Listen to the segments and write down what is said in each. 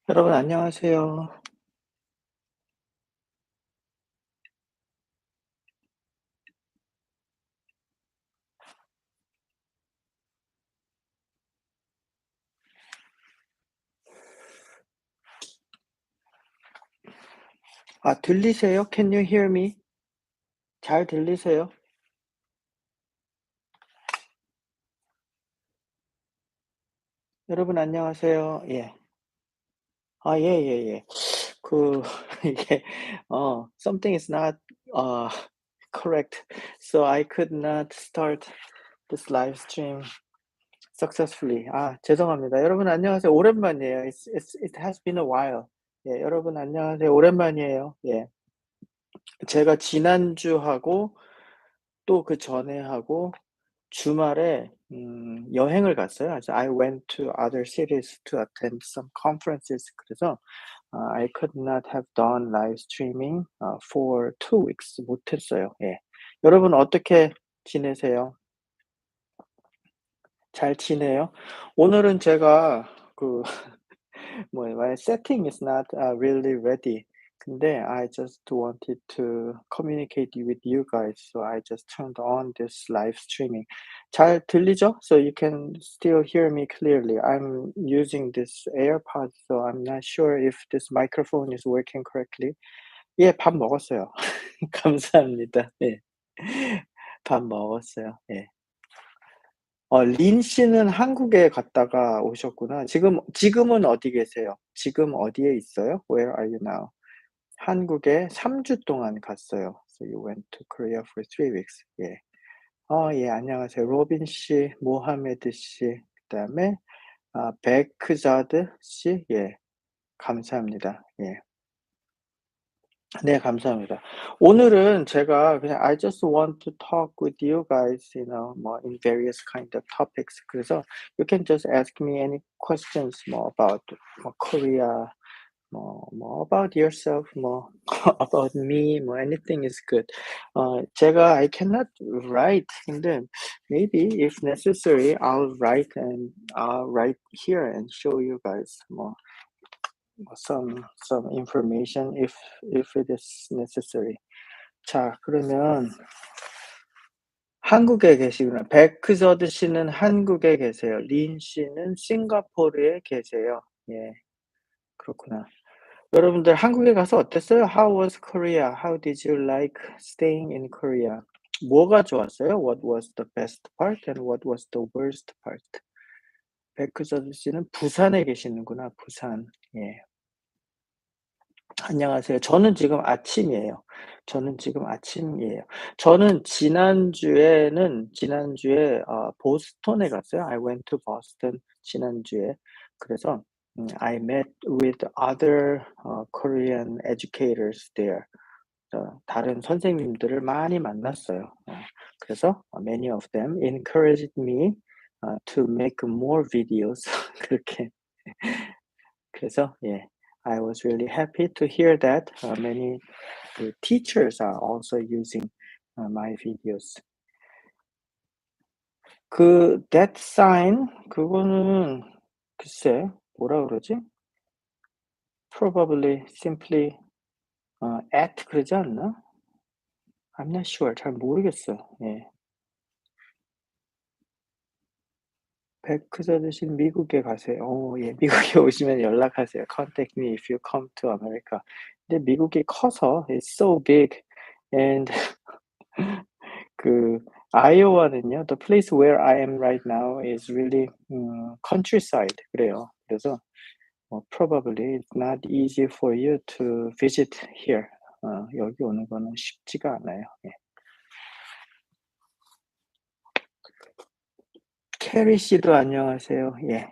여러분 안녕하세요. 들리세요? Can you hear me? 잘 들리세요? 여러분 안녕하세요. 예. 예예예. 그 이게 something is not uh correct. So I could not start this live stream successfully. 죄송합니다. 여러분 안녕하세요. 오랜만이에요. It has been a while. 예, 여러분 안녕하세요. 오랜만이에요. 예. 제가 지난주하고 또 그전에 하고 주말에 여행을 갔어요. 그래서 I went to other cities to attend some conferences. 그래서 I could not have done live streaming for 2 weeks 못 했어요. 예. 여러분 어떻게 지내세요? 잘 지내요? 오늘은 제가 그 my setting is not really ready. 근데 I just wanted to communicate with you guys, so I just turned on this live streaming. 잘 들리죠? So you can still hear me clearly. I'm using this AirPods, so I'm not sure if this microphone is working correctly. 예, 밥 먹었어요. 감사합니다. 예. 밥 먹었어요. 예. 린 씨는 한국에 갔다가 오셨구나. 지금은 어디 계세요? 지금 어디에 있어요? Where are you now? 한국에 3주 동안 갔어요. So you went to Korea for 3 weeks. 예. 예, 안녕하세요. 로빈 씨, 모하메드 씨, 그다음에 베크자드 씨, 예, 감사합니다. 예. 네, 감사합니다. 오늘은 제가 그냥 I just want to talk with you guys, 뭐 in various kind of topics. 그래서 you can just ask me any questions 뭐 about 뭐 Korea, 뭐 about yourself, 뭐 about me, 뭐 anything is good. 제가 I cannot write. 근데 maybe if necessary, I'll write here and show you guys 뭐 some information if it is necessary. 자, 그러면 한국에 계시구나. 백크저드 씨는 한국에 계세요. 린 씨는 싱가포르에 계세요. 예, 그렇구나. 여러분들 한국에 가서 어땠어요? How was Korea? How did you like staying in Korea? 뭐가 좋았어요? What was the best part and what was the worst part? 백크저드 씨는 부산에 계시는구나. 부산. 예. 안녕하세요. 저는 지금 아침이에요. 저는 지금 아침이에요. 저는 지난주에 보스턴에 갔어요. I went to Boston 지난주에. 그래서 I met with other Korean educators there. 다른 선생님들을 많이 만났어요. 그래서 many of them encouraged me to make more videos. 그렇게 그래서 예, I was really happy to hear that many teachers are also using my videos. that sign 그거는 글쎄 뭐라 그러지? Probably simply at 그러지 않나? I'm not sure. 잘 모르겠어. 예. 백크저 대신 미국에 가세요. 예. 미국에 오시면 연락하세요. Contact me if you come to America. 근데 미국이 커서 it's so big and 그 아이오와는요. The place where I am right now is really countryside 그래요. 그래서 probably it's not easy for you to visit here. 여기 오는 거는 쉽지가 않아요. 예. 캐리 씨도 안녕하세요. 예.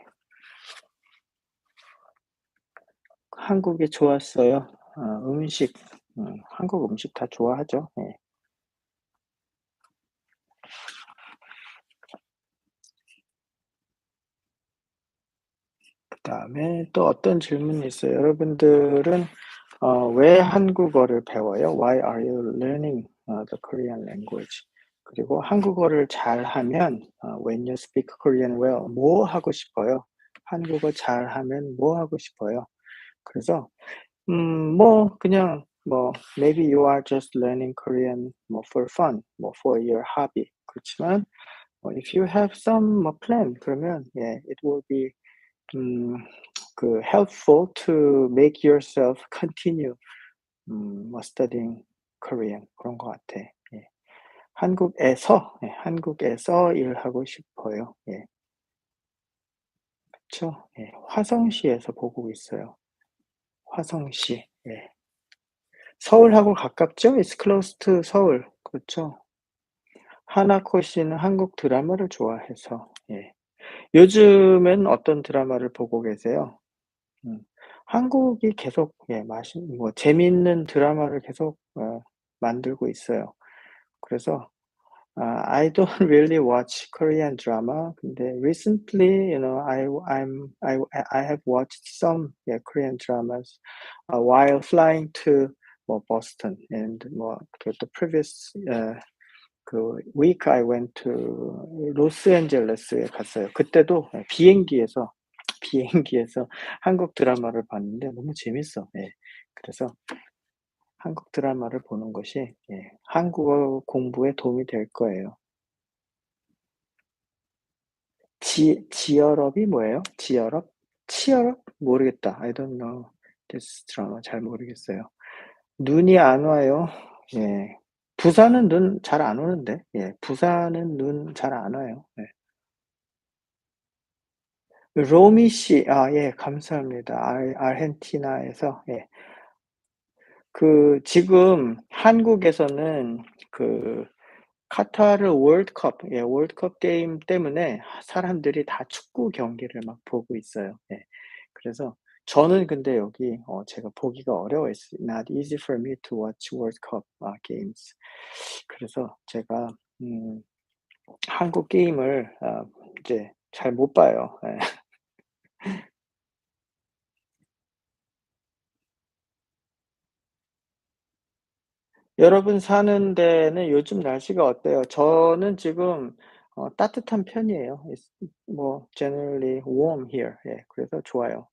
한국이 좋았어요. 음식, 한국 음식 다 좋아하죠. 예. 그다음에 또 어떤 질문이 있어요? 여러분들은 왜 한국어를 배워요? Why are you learning the Korean language? 그리고 한국어를 잘하면 when you speak Korean well, 뭐 하고 싶어요? 한국어 잘하면 뭐 하고 싶어요? 그래서 뭐 그냥 뭐 maybe you are just learning Korean 뭐 for fun, 뭐 for your hobby. 그렇지만 if you have some 뭐 plan 그러면 예 it will be 음 helpful to make yourself continue 뭐 studying Korean 그런 것 같아. 예. 한국에서 일하고 싶어요. 예. 그쵸. 예. 화성시에서 보고 있어요. 화성시. 예. 서울하고 가깝죠? It's close to 서울. 그렇죠. 하나코 씨는 한국 드라마를 좋아해서. 예. 요즘엔 어떤 드라마를 보고 계세요? 음. 한국이 계속 재미있는 드라마를 계속 만들고 있어요. 그래서 I don't really watch Korean drama. 근데 recently, I have watched some Korean dramas while flying to 뭐 Boston and the previous 그 week I went to 로스앤젤레스에 갔어요. 그때도 비행기에서 한국 드라마를 봤는데 너무 재밌어. 예. 그래서 한국 드라마를 보는 것이 한국어 공부에 도움이 될 거예요. 지얼업이 뭐예요? 지얼업? 치얼업? 모르겠다. I don't know this drama. 잘 모르겠어요. 눈이 안 와요. 예. 부산은 눈 잘 안 오는데. 예. 부산은 눈 잘 안 와요. 예. 로미 씨. 예. 감사합니다. 아르헨티나에서 지금 한국에서는 그 카타르 월드컵 월드컵 게임 때문에 사람들이 다 축구 경기를 막 보고 있어요. 예. 그래서 저는 근데 여기 제가 보기가 어려워요. It's not easy for me to watch World Cup games. 그래서 제가 음 한국 게임을 이제 잘 못 봐요. 예. 여러분 사는 데는 요즘 날씨가 어때요? 저는 지금 따뜻한 편이에요. It's 뭐 generally warm here. 예. 그래서 좋아요.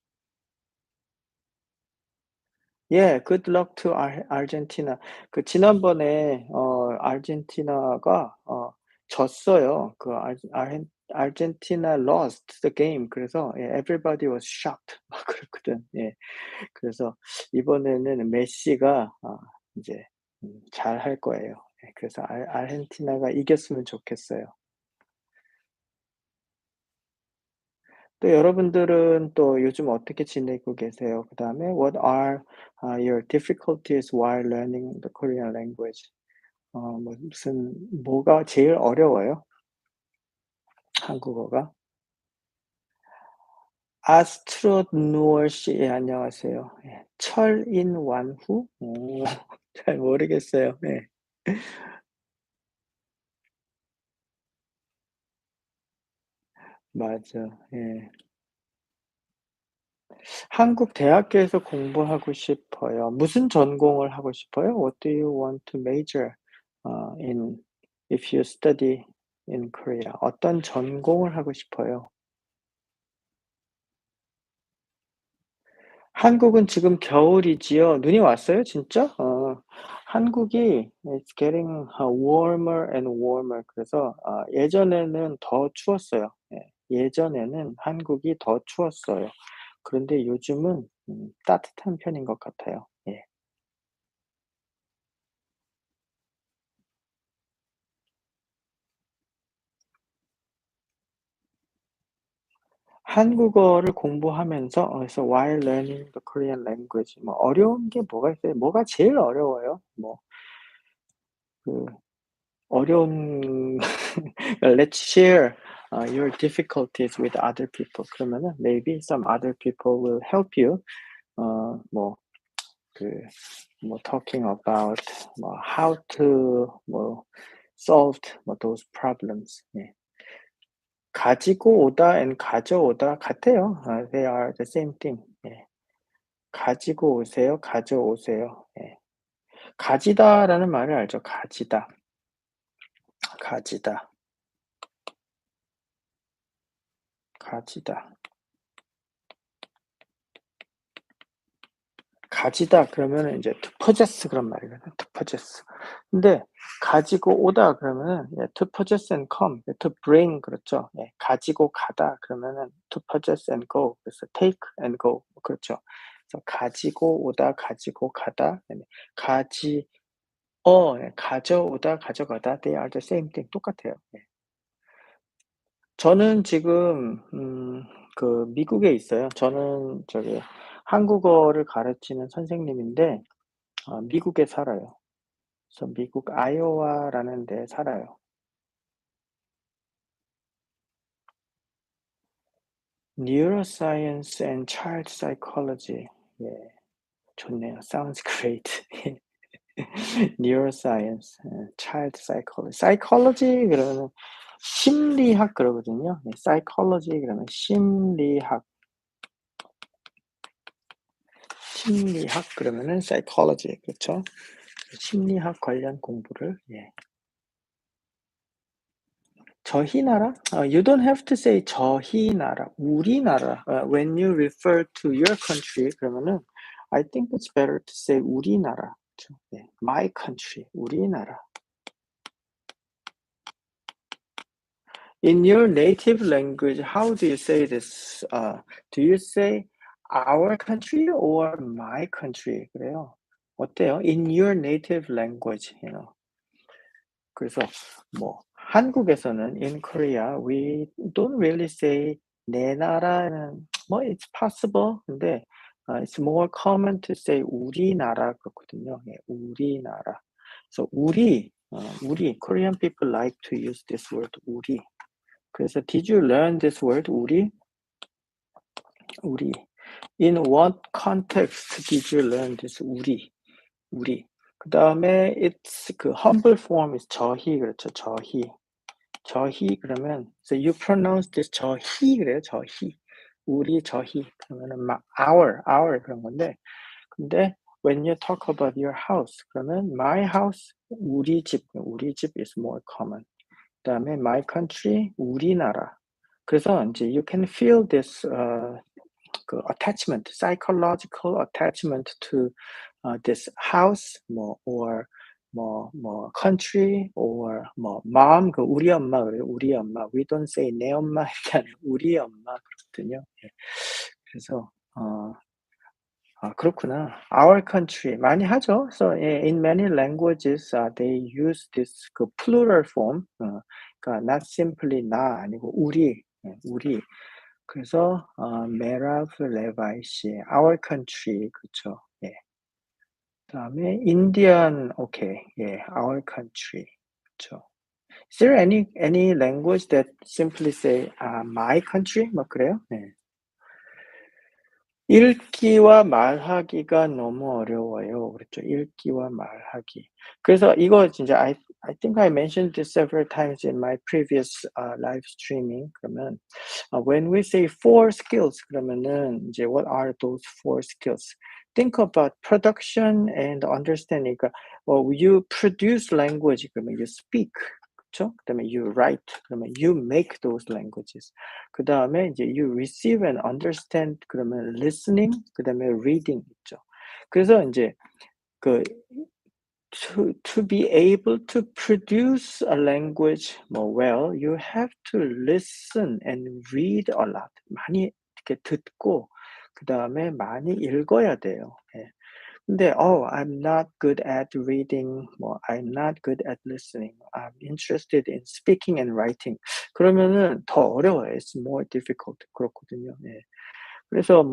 예. Good luck to 아르헨티나. 지난번에 아르헨티나가 졌어요. 아르헨티나 lost the game. 그래서 everybody was shocked 막 그랬거든. 예. 그래서 이번에는 메시가 이제 잘할 거예요. 예. 그래서 아르헨티나가 이겼으면 좋겠어요. 또 여러분들은 또 요즘 어떻게 지내고 계세요? 그다음에 What are your difficulties while learning the Korean language? 뭐가 제일 어려워요? 한국어가? 아스트로노얼 씨 안녕하세요. 예. 철인완후? 잘 모르겠어요. 네. 맞아. 예. 한국 대학교에서 공부하고 싶어요. 무슨 전공을 하고 싶어요? What do you want to major in if you study in Korea? 어떤 전공을 하고 싶어요? 한국은 지금 겨울이지요. 눈이 왔어요, 진짜? 한국이 it's getting warmer and warmer. 그래서 예전에는 더 추웠어요. 예. 예전에는 한국이 더 추웠어요. 그런데 요즘은 따뜻한 편인 것 같아요. 예. 한국어를 공부하면서 그래서 while learning the Korean language 어려운 게 뭐가 있어요? 뭐가 제일 어려워요? 그 어려운 let's share your difficulties with other people. 그러면은 maybe some other people will help you. 뭐 그 talking about how to solve those problems. 예. 가지고 오다 and 가져오다 같아요. They are the same thing. 예. 가지고 오세요, 가져오세요. 예. 가지다라는 말을 알죠? 가지다, 가지다, 가지다. 가지다 그러면은 인제 to possess 그런 말이거든요. to possess. 근데 가지고 오다 그러면은 예 to possess and come, to bring 그렇죠. 예. 가지고 가다 그러면은 to possess and go. 그래서 take and go 그렇죠. 그래서 가지고 오다, 가지고 가다, 그다음에 예 가져오다, 가져가다 they are the same thing 똑같아요. 예. 저는 지금 미국에 있어요. 저는 저기 한국어를 가르치는 선생님인데 미국에 살아요. 그래서 미국 아이오와라는 데에 살아요. Neuroscience and Child Psychology. 예. 좋네요. Sounds great. Neuroscience, Child Psychology. Psychology 그러면은 심리학 그러거든요. 네, Psychology 그러면 심리학 그러면은 Psychology 그렇죠. 심리학 관련 공부를 예. 저희 나라? You don't have to say 저희 나라, 우리나라. When you refer to your country 그러면은 I think it's better to say 우리나라. 그쵸? 네. My country, 우리나라. In your native language, how do you say this? Do you say our country or my country? 그래요. 어때요? In your native language, you know. 그래서 뭐 한국에서는 in Korea we don't really say 내 나라는 뭐 it's possible 근데 it's more common to say 우리나라 그렇거든요. 예, 우리나라. 그래서 우리 Korean people like to use this word 우리. 그래서 did you learn this word 우리. In what context did you learn this 우리. 그다음에 it's 그 humble form is 저희 그렇죠. 저희 그러면 so you pronounce this 저희 그래요. 저희. 우리 저희 그러면은 막 our 그런 건데 근데 when you talk about your house 그러면 my house 우리 집 is more common. 그다음에 my country 우리나라. 그래서 인제 you can feel this 그 attachment, psychological attachment to this house 뭐 or country or mom 그 우리 엄마 그래요. 우리 엄마. We don't say 내 엄마 이렇게 아니고 우리 엄마 그렇거든요. 예. 그래서 그렇구나. Our country 많이 하죠. So 예, in many languages they use this 그 plural form 그러니까 not simply 나 아니고 우리 예, 우리. 그래서 메라브 레바이 씨 our country 그쵸. 예. 그다음에 Indian 오케이. 예. our country. 그쵸. Is there any language that simply say my country 뭐 그래요? 네. 읽기와 말하기가 너무 어려워요. 그랬죠. 읽기와 말하기. 그래서 이거 진짜 I think I mentioned this several times in my previous live streaming. 그러면 when we say four skills 그러면은 이제 what are those four skills? Think about production and understanding. 그러니까 you produce language 그러면 you speak. 그쵸? 그다음에 you write 그러면 you make those languages. 그다음에 이제 you receive and understand 그러면 listening 그다음에 reading 있죠. 그래서 인제 그 to be able to produce a language more well, you have to listen and read a lot. 많이 이렇게 듣고 그다음에 많이 읽어야 돼요. 예. 근데 I'm not good at reading, I'm not good at listening. I'm interested in speaking and writing. 그러면은 더 어려워요. It's more difficult. 그렇거든요. 예. 그래서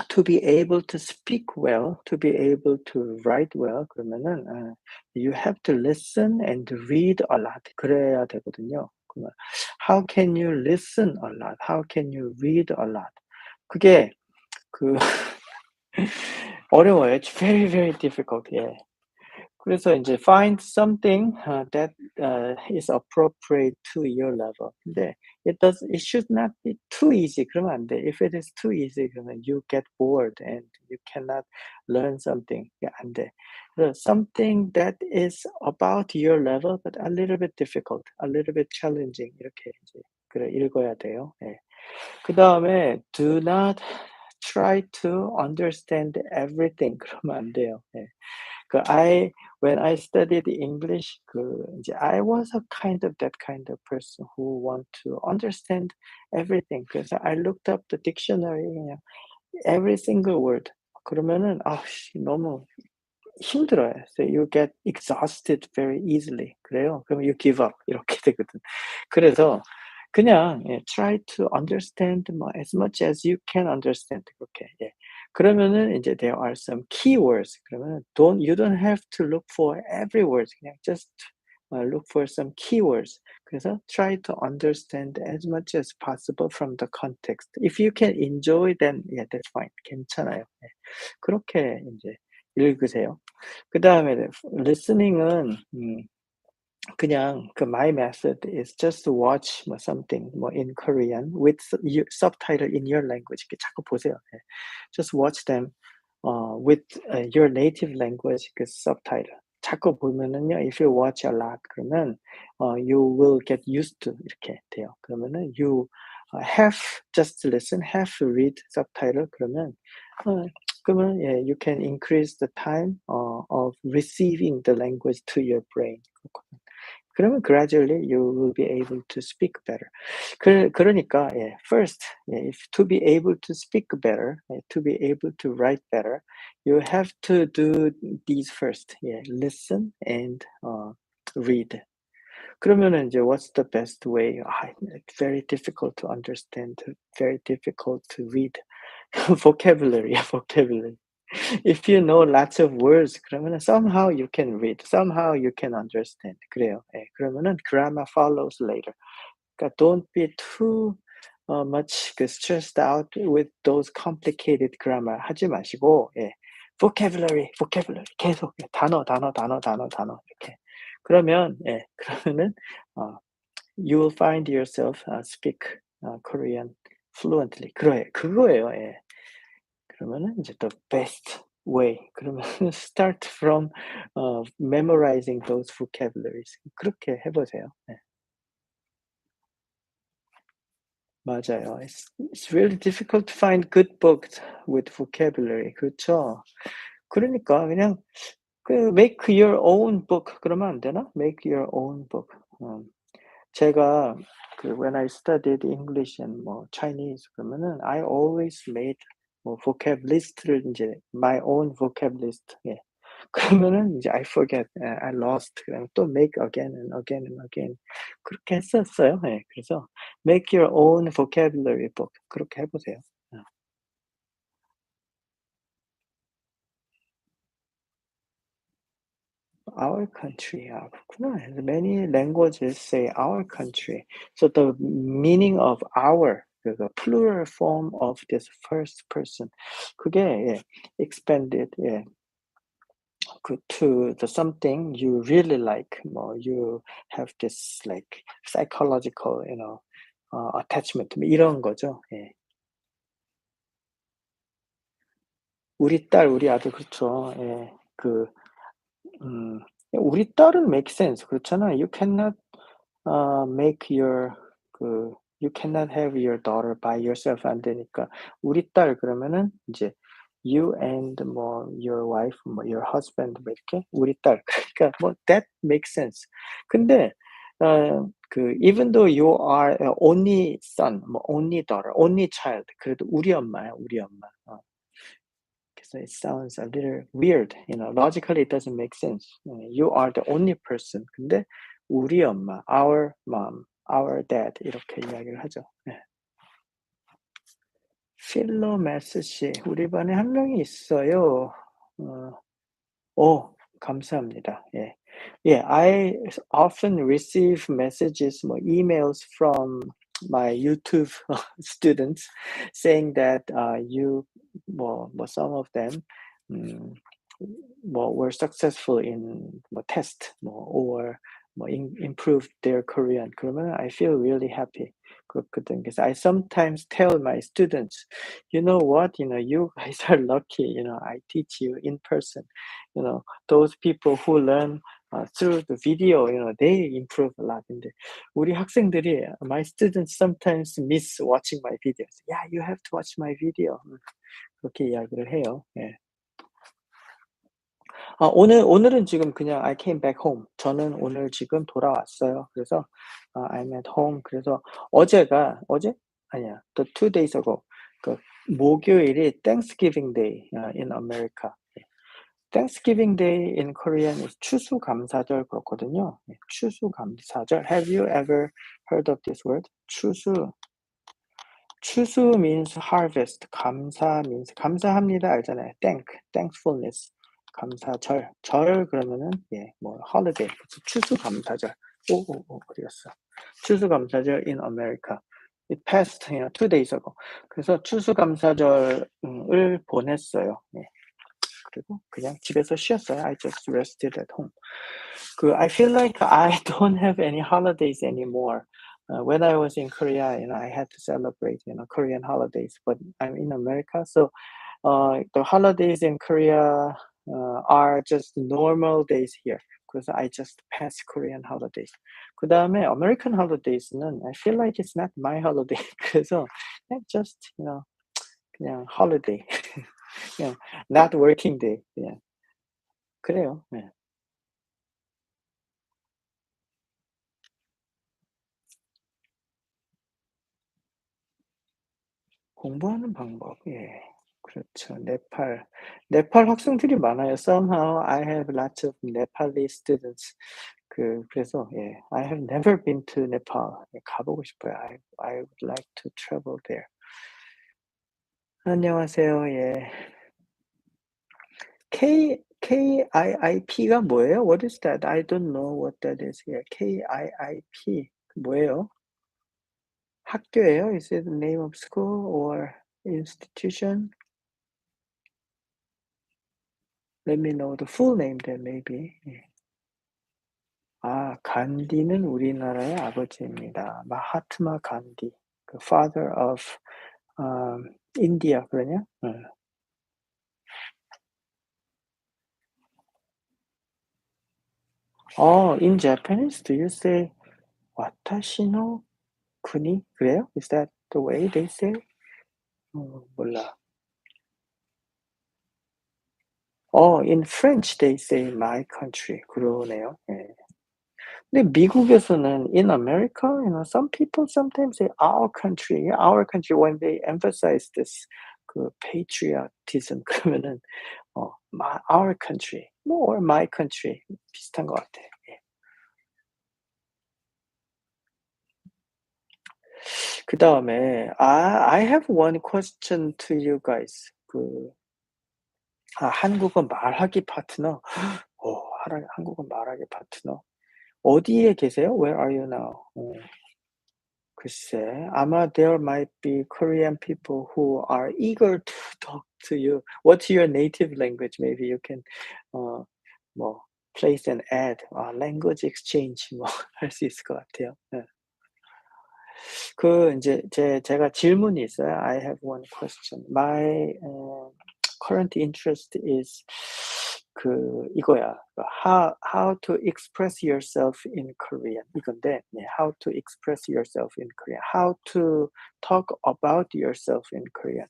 to be able to speak well, to be able to write well 그러면은 you have to listen and read a lot. 그래야 되거든요. 그러면 how can you listen a lot? How can you read a lot? 그게 그 어려워요. It's very, very difficult. 예. 그래서 인제 find something that is appropriate to your level. 근데 it should not be too easy. 그러면 안 돼. If it is too easy 그러면 you get bored and you cannot learn something. 이게 안 돼. 그래서 something that is about your level but a little bit difficult, a little bit challenging 이렇게 이제 읽어야 돼요. 예. 그다음에 do not try to understand everything 그러면 안 돼요. 예. I when I studied English 이제 I was a kind of that kind of person who want to understand everything. 그래서 I looked up the dictionary 그냥 every single word. 그러면은 너무 힘들어요. So you get exhausted very easily. 그래요. 그러면 you give up 이렇게 되거든. 그래서 그냥 try to understand 뭐 as much as you can understand 그렇게 예. 그러면은 인제 there are some keywords 그러면은 you don't have to look for every word 그냥 just look for some keywords. 그래서 try to understand as much as possible from the context. If you can enjoy then yeah that's fine. 괜찮아요. 예. 그렇게 인제 읽으세요. 그다음에 listening은 그냥 my method is just to watch 뭐 something 뭐 in Korean with subtitle in your language 이렇게 자꾸 보세요. 예. Just watch them with your native language 그 subtitle. 자꾸 보면은요, if you watch a lot 그러면 you will get used to 이렇게 돼요. 그러면은 you half just listen, half read subtitle 그러면 어, 그러면 예, you can increase the time of receiving the language to your brain. 그러면 gradually you will be able to speak better. 그러니까 예, first if to be able to speak better, to be able to write better, you have to do these first. 예, listen and read. 그러면은 이제 what's the best way? It's very difficult to understand, very difficult to read. vocabulary, vocabulary. If you know lots of words 그러면은 somehow you can read, somehow you can understand. 그래요. 예. 그러면은 grammar follows later. 그러니까 don't be too much stressed out with those complicated grammar 하지 마시고 예. vocabulary, vocabulary 계속 단어, 단어, 단어, 단어, 단어 이렇게. 그러면 예. 그러면은 어 you will find yourself speak Korean fluently. 그거예요. 예. 그러면은 이제 the best way 그러면 start from memorizing those vocabularies. 그렇게 해 보세요. 네. 맞아요. It's really difficult to find good books with vocabulary. 그렇죠. 그러니까 그냥 make your own book 그러면 안 되나? Make your own book. 제가 when I studied English and 뭐 Chinese 그러면은 I always made 뭐 vocab list를 인제 my own vocab list. 예. 그러면은 인제 I forget, I lost. 그다음에 또 make again and again and again. 그렇게 했었어요. 예. 그래서 make your own vocabulary book 그렇게 해 보세요. 어. Our country. 그렇구나. Many languages say our country. So the meaning of our 그 plural form of this first person 그게 예, expanded 예, to the something you really like. 뭐 you have this like psychological, attachment 뭐 이런 거죠. 예. 우리 딸, 우리 아들 그렇죠. 예. 음 우리 딸은 make sense 그렇잖아. You cannot make your you cannot have your daughter by yourself 안 되니까 우리 딸 그러면은 이제 you and 뭐 your wife 뭐 your husband 뭐 이렇게 우리 딸 그러니까 뭐 that makes sense. 근데 even though you are a only son 뭐 only daughter, only child 그래도 우리 엄마야, 우리 엄마. 그래서 it sounds a little weird. Logically it doesn't make sense. You are the only person. 근데 우리 엄마, our mom, our dad 이렇게 이야기를 하죠. 네. 필로메스 씨, 우리 반에 한 명이 있어요. 어, 감사합니다. 예. Yeah, I often receive messages, 뭐 emails from my YouTube students saying that some of them 음, were successful in test or improved their Korean. 그러면 I feel really happy. 그렇거든. Because I sometimes tell my students, you know what, you guys are lucky. I teach you in person. Those people who learn through the video, they improve a lot. 근데 우리 학생들이 my students sometimes miss watching my videos. Yeah, you have to watch my video. 그렇게 이야기를 해요. 예. 오늘은 지금 그냥 I came back home. 저는 오늘 지금 돌아왔어요. 그래서 I'm at home. 그래서 어제? 아니야. The 2 days ago. 그 목요일이 Thanksgiving Day in America. Thanksgiving Day in Korean is 추수감사절 그렇거든요. 추수감사절. Have you ever heard of this word? 추수 means harvest. 감사 means 감사합니다 알잖아요. thankfulness. 감사절. 절 그러면은 holiday. 그래서 추수감사절. 어디 갔어? 추수감사절 in America. It passed 2 days ago. 그래서 추수감사절을 보냈어요. 그리고 그냥 집에서 쉬었어요. I just rested at home. I feel like I don't have any holidays anymore. When I was in Korea, I had to celebrate, Korean holidays, but I'm in America, so the holidays in Korea are just normal days here. 그래서 I just pass Korean holidays. 그 다음에 American holidays는 I feel like it's not my holiday. 그래서 just, 그냥 holiday. 그냥 not working day. 그냥 그래요. 네. 공부하는 방법. 예. 그렇죠. 네팔 학생들이 많아요. Somehow I have lots of Nepali students. 그래서 I have never been to Nepal. 가보고 싶어요. I would like to travel there. 안녕하세요. 예. KIIP가 뭐예요? What is that? I don't know what that is. 예. KIIP 뭐예요? 학교예요? Is it the name of school or institution? Let me know the full name then maybe. 예. 간디는 우리나라의 아버지입니다. 마하트마 간디. 그 father of India 그러냐? In Japanese, do you say 와타시 노 쿠니? 그래요? Is that the way they say? 몰라. In French they say my country. 그러네요. 예. 근데 미국에서는 in America, some people sometimes say our country when they emphasize this 그 patriotism 그러면은 our country or my country 비슷한 것 같아. 예. 그다음에 I have one question to you guys. 한국어 말하기 파트너. 한국어 말하기 파트너. 어디에 계세요? Where are you now? 글쎄, 아마 there might be Korean people who are eager to talk to you. What's your native language? Maybe you can 뭐 place an ad, language exchange 뭐 할 수 있을 것 같아요. 네. 인제 제가 질문이 있어요. I have one question. My current interest is 이거야. How to express yourself in Korean 이건데 how to express yourself in Korean. How to talk about yourself in Korean.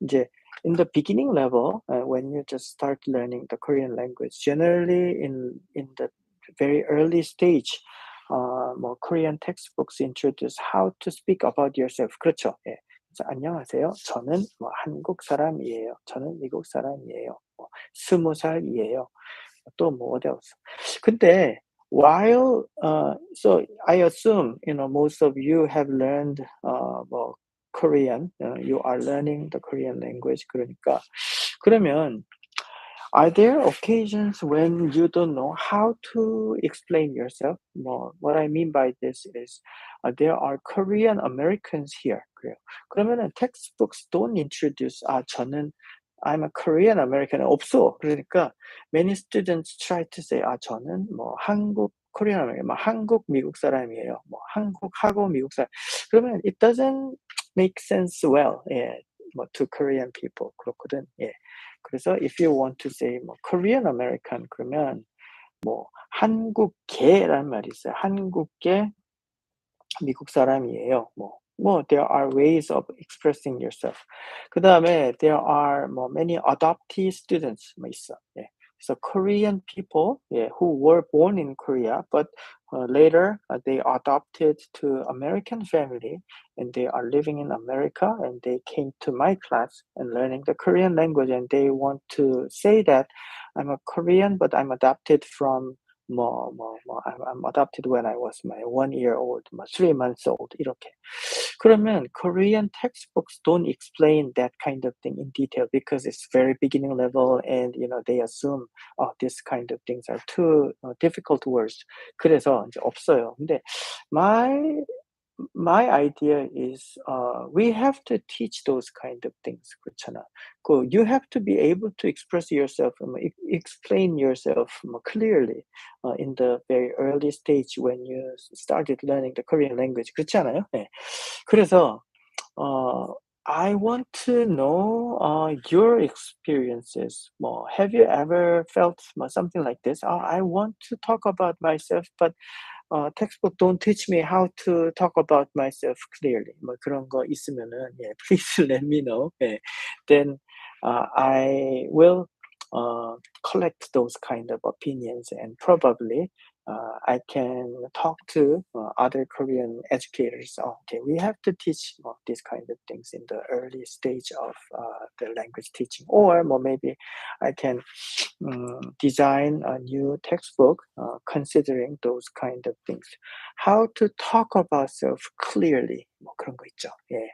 이제 in the beginning level, when you just start learning the Korean language, generally in the very early stage, 뭐 Korean textbooks introduce how to speak about yourself. 그렇죠. 예. 그래서 안녕하세요. 저는 뭐 한국 사람이에요. 저는 미국 사람이에요. 뭐 20살이에요. 또 뭐 어디 else. 근데 while so I assume most of you have learned 뭐 Korean, you are learning the Korean language. 그러면 are there occasions when you don't know how to explain yourself? What I mean by this is there are Korean Americans here. 그래요. 그러면은 textbooks don't introduce 저는 I'm a Korean American 없어. 그러니까 many students try to say 저는 뭐 한국 Korean American, 뭐 한국 미국 사람이에요. 뭐 한국하고 미국 사람. 그러면 it doesn't make sense well. 예. 뭐 to Korean people 그렇거든. 예. 그래서 if you want to say 뭐 Korean American 그러면 뭐 한국계라는 말이 있어요. 한국계 미국 사람이에요. there are ways of expressing yourself. 그다음에 there are many adoptee students 있어. 예. So Korean people, 예, who were born in Korea, but later they adopted to American family, and they are living in America, and they came to my class and learning the Korean language, and they want to say that I'm a Korean, but I'm adopted from I'm adopted when I was my 1 year old, 3 months old 이렇게. 그러면 Korean textbooks don't explain that kind of thing in detail because it's very beginning level and they assume this kind of things are too difficult words. 그래서 이제 없어요. 근데 my my idea is we have to teach those kind of things. 그렇잖아. You have to be able to express yourself, explain yourself clearly in the very early stage when you started learning the Korean language. 그렇지 않아요? 네. 그래서 uh, I want to know your experiences. Have you ever felt something like this? I want to talk about myself, but textbook don't teach me how to talk about myself clearly. 그런 거 있으면은 please let me know. 예. Then I will collect those kind of opinions and probably I can talk to other Korean educators. Okay, we have to teach these kind of things in the early stage of the language teaching, or maybe I can design a new textbook considering those kind of things. How to talk about self clearly. 그런 거 있죠. 예.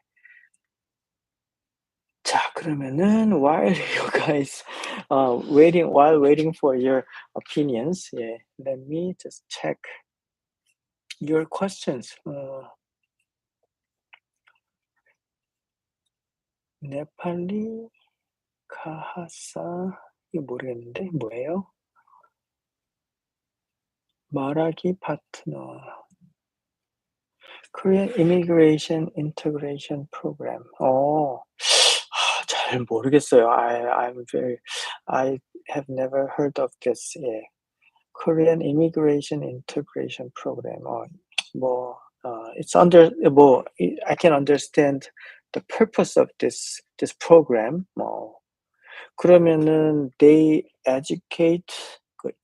자, 그러면은 while you guys while waiting for your opinions, let me just check your questions. 네팔리 카하사 이거 모르겠는데 뭐예요? 말하기 파트너. Korean Immigration Integration Program. 잘 모르겠어요. I have never heard of this. 예. Korean Immigration Integration Program. It's under I can understand the purpose of this program. 그러면은 they educate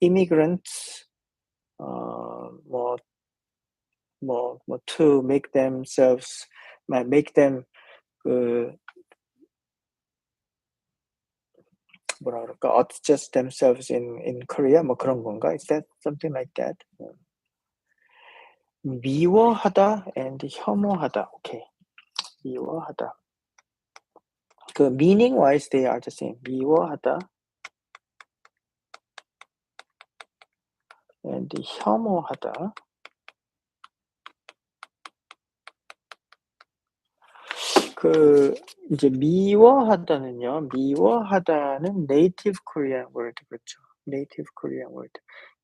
immigrants 뭐 to make themselves make them 그 뭐라 그럴까 adjust themselves in Korea 그런 건가? Is that something like that? 미워하다 and 혐오하다. Okay. 미워하다. meaning wise they are the same. 미워하다 and 혐오하다. 이제 미워하다는 native Korean word 그렇죠. native Korean word.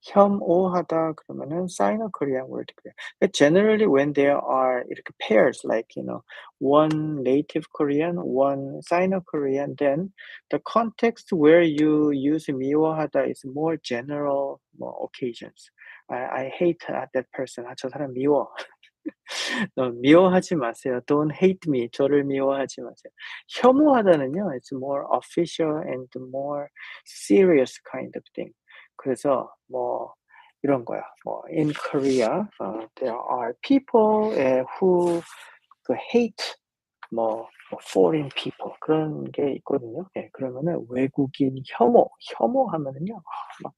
혐오하다 그러면은 Sino-Korean word. Generally when there are 이렇게 pairs like one native Korean, one Sino-Korean, then the context where you use 미워하다 is more general occasions. I hate that person. 저 사람 미워. 미워하지 마세요. Don't hate me. 저를 미워하지 마세요. 혐오하다는요, it's more official and more serious kind of thing. 그래서 이런 거야. in Korea, there are people who hate foreign people 그런 게 있거든요. 그러면은 외국인 혐오하면은요, 막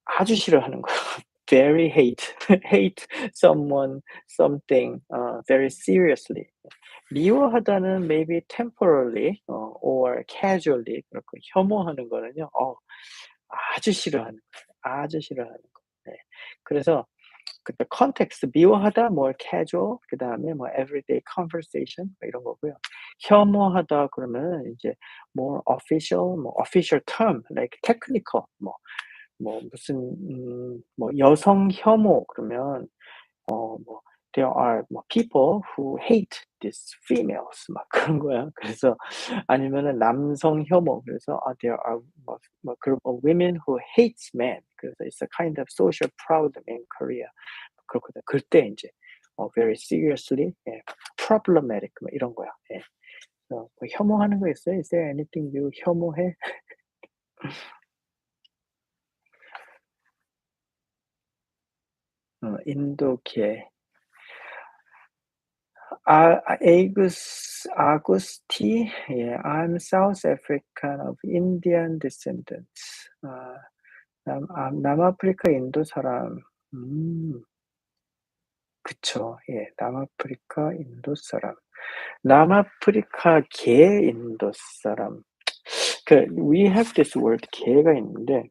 아주 싫어하는 거예요. very hate, hate someone, something very seriously. 미워하다는 maybe temporarily or casually 그렇고 혐오하는 거는요. 아주 싫어하는 거예요. 아주 싫어하는 거. 네. 그래서 the context 미워하다 more casual 그다음에 everyday conversation 이런 거고요. 혐오하다 그러면 이제 more official official term like technical 무슨 여성 혐오 그러면 뭐 there are 뭐 people who hate these females 막 그런 거야. 그래서 아니면은 남성 혐오 그래서 there are 뭐 group of women who hates men. 그래서 it's a kind of social problem in Korea. 그렇거든. 그때 인제 very seriously 예 problematic 뭐 이런 거야. 예. 뭐 혐오하는 거 있어요? Is there anything you 혐오해? 인도계. 아구스티? 예, I'm South African of Indian descendants. 남아프리카 인도 사람. 그쵸. 예, 남아프리카 인도 사람. 남아프리카계 인도 사람. we have this word 계가 있는데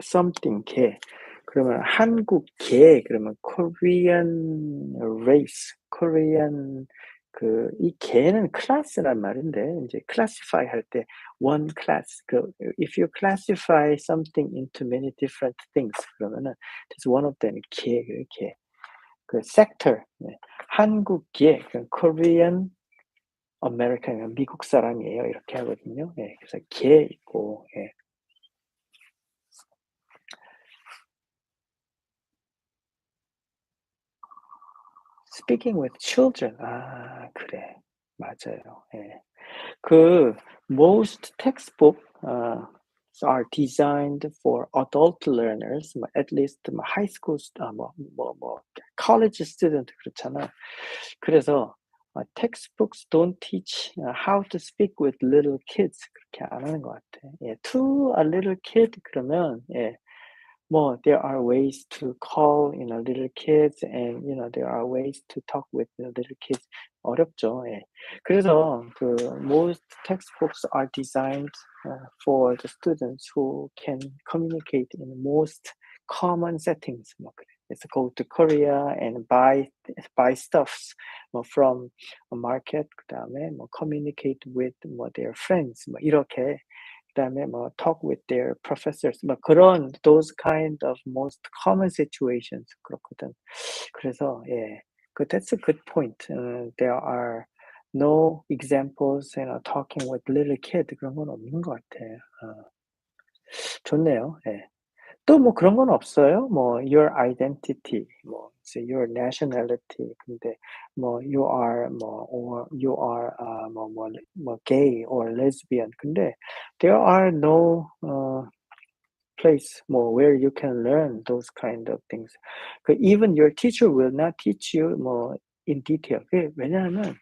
something 계. 그러면 한국계 그러면 Korean race, Korean 이 계는 클래스란 말인데 인제 classify 할 때 one class if you classify something into many different things 그러면은 that's one of them 계, 계. sector 네. 한국계 Korean American 미국 사람이에요. 이렇게 하거든요. 예. 그래서 계 있고 예. Speaking with children. 그래. 맞아요. 예. most textbook are designed for adult learners, at least high school, college student 그렇잖아. 그래서 textbooks don't teach how to speak with little kids 그렇게 안 하는 것 같아. 예, to a little kid 그러면 예, there are ways to call, little kids and, there are ways to talk with little kids. 어렵죠. 예. 그래서 most textbooks are designed for the students who can communicate in most common settings. 뭐 그래. Let's go to Korea and buy stuffs from a market. 그다음에 communicate with their friends. 이렇게 그다음에 talk with their professors 그런 those kind of most common situations 그렇거든. 그래서 예. that's a good point. There are no examples, talking with little kid 그런 건 없는 것 같아. 좋네요. 예. 또 그런 건 없어요? your identity, say your nationality. 근데 you are or you are gay or lesbian. 근데 there are no place where you can learn those kind of things. Even your teacher will not teach you in detail. 왜냐하면